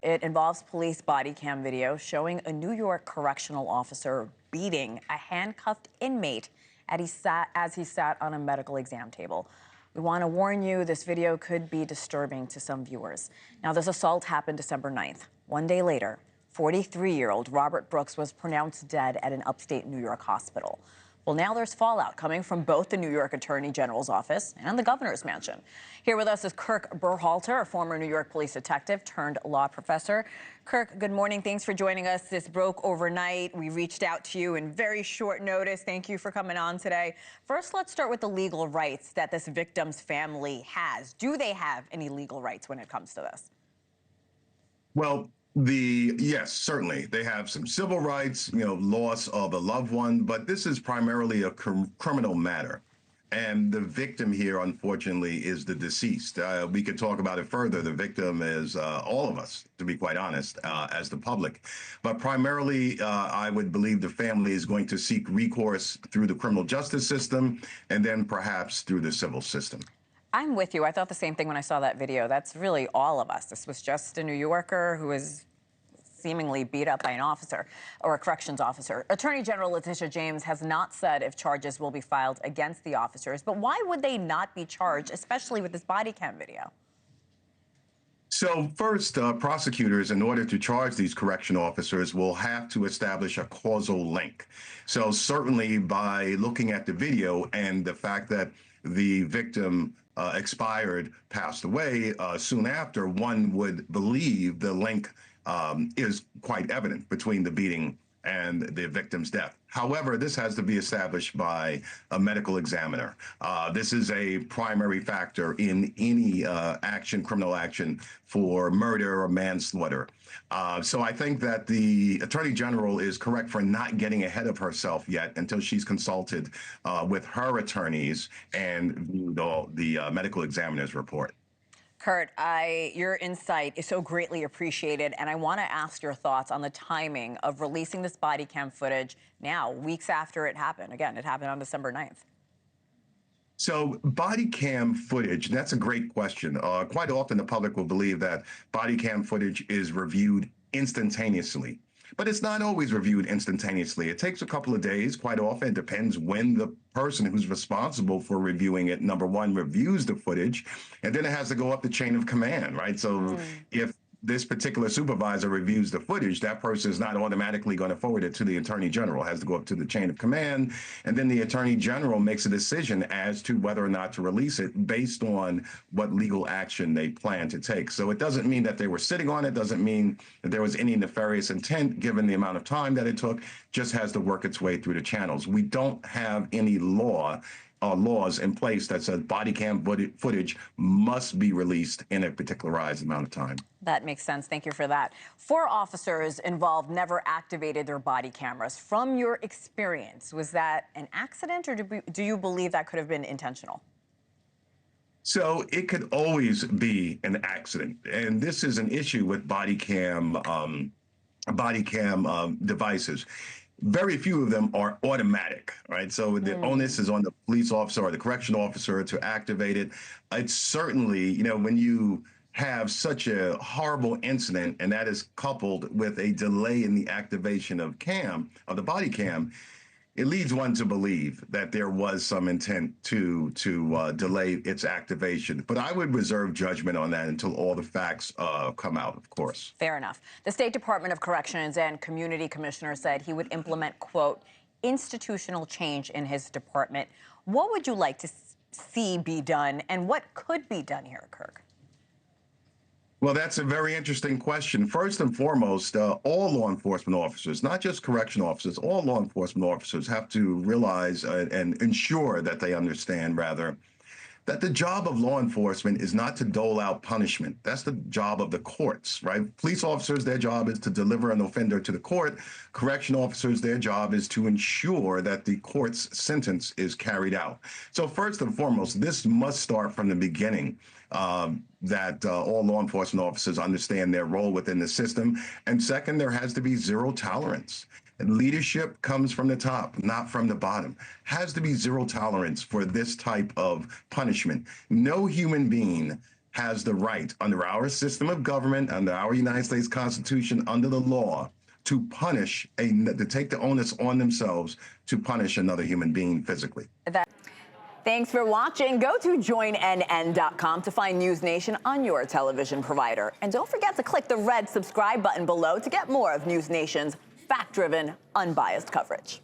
It involves police body cam video showing a New York correctional officer beating a handcuffed inmate as he sat on a medical exam table. We want to warn you, this video could be disturbing to some viewers. Now, this assault happened December 9th. One day later, 43-year-old Robert Brooks was pronounced dead at an upstate New York hospital. Well, now there's fallout coming from both the New York Attorney General's office and the governor's mansion. Here with us is Kirk Burkhalter, a former New York police detective turned law professor. Kirk, good morning. Thanks for joining us. This broke overnight. We reached out to you in very short notice. Thank you for coming on today. First, let's start with the legal rights that this victim's family has. Do they have any legal rights when it comes to this? Well, yes, certainly. They have some civil rights, loss of a loved one, but this is primarily a criminal matter. And the victim here, unfortunately, is the deceased. We could talk about it further. The victim is all of us, to be quite honest, as the public. But primarily, I would believe the family is going to seek recourse through the criminal justice system and then perhaps through the civil system. I'm with you. I thought the same thing when I saw that video. That's really all of us. This was just a New Yorker who was seemingly beat up by an officer or a corrections officer. Attorney General Letitia James has not said if charges will be filed against the officers, but why would they not be charged, especially with this body cam video? So first, prosecutors, in order to charge these correction officers, will have to establish a causal link. So certainly by looking at the video and the fact that the victim passed away soon after, one would believe the link is quite evident between the beating and the victim's death. However, this has to be established by a medical examiner. This is a primary factor in any criminal action for murder or manslaughter. So I think that the Attorney General is correct for not getting ahead of herself yet until she's consulted with her attorneys and viewed the medical examiner's report. Kurt, your insight is so greatly appreciated, and I want to ask your thoughts on the timing of releasing this body cam footage now, weeks after it happened. Again, it happened on December 9th. So body cam footage, that's a great question. Quite often the public will believe that body cam footage is reviewed instantaneously. But it's not always reviewed instantaneously. It takes a couple of days. Quite often, it depends when the person who's responsible for reviewing it, number one, reviews the footage, and then it has to go up the chain of command, right? So if this particular supervisor reviews the footage, that person is not automatically going to forward it to the Attorney General. It has to go up to the chain of command, and then the Attorney General makes a decision as to whether or not to release it based on what legal action they plan to take. So it doesn't mean that they were sitting on it, doesn't mean that there was any nefarious intent given the amount of time that it took, just has to work its way through the channels. We don't have any laws in place that says body cam footage must be released in a particularized amount of time. That makes sense. Thank you for that. 4 officers involved never activated their body cameras. From your experience, was that an accident, or do you believe that could have been intentional? So it could always be an accident. And this is an issue with body cam devices. Very few of them are automatic, right? So the onus is on the police officer or the correctional officer to activate it. It's certainly, when you have such a horrible incident and that is coupled with a delay in the activation of the body cam, it leads one to believe that there was some intent to delay its activation. But I would reserve judgment on that until all the facts come out, of course. Fair enough. The State Department of Corrections and Community Commissioner said he would implement, quote, institutional change in his department. What would you like to see be done, and what could be done here, Kirk? Well, that's a very interesting question. First and foremost, all law enforcement officers, not just correctional officers, all law enforcement officers have to realize and ensure that they understand, rather, that the job of law enforcement is not to dole out punishment. That's the job of the courts, right? Police officers, their job is to deliver an offender to the court. Correctional officers, their job is to ensure that the court's sentence is carried out. So first and foremost, this must start from the beginning. That all law enforcement officers understand their role within the system. And second, there has to be zero tolerance. And leadership comes from the top, not from the bottom. Has to be zero tolerance for this type of punishment. No human being has the right, under our system of government, under our United States Constitution, under the law, to to take the onus on themselves to punish another human being physically. Thanks for watching. Go to joinnn.com to find NewsNation on your television provider. And don't forget to click the red subscribe button below to get more of NewsNation's fact-driven, unbiased coverage.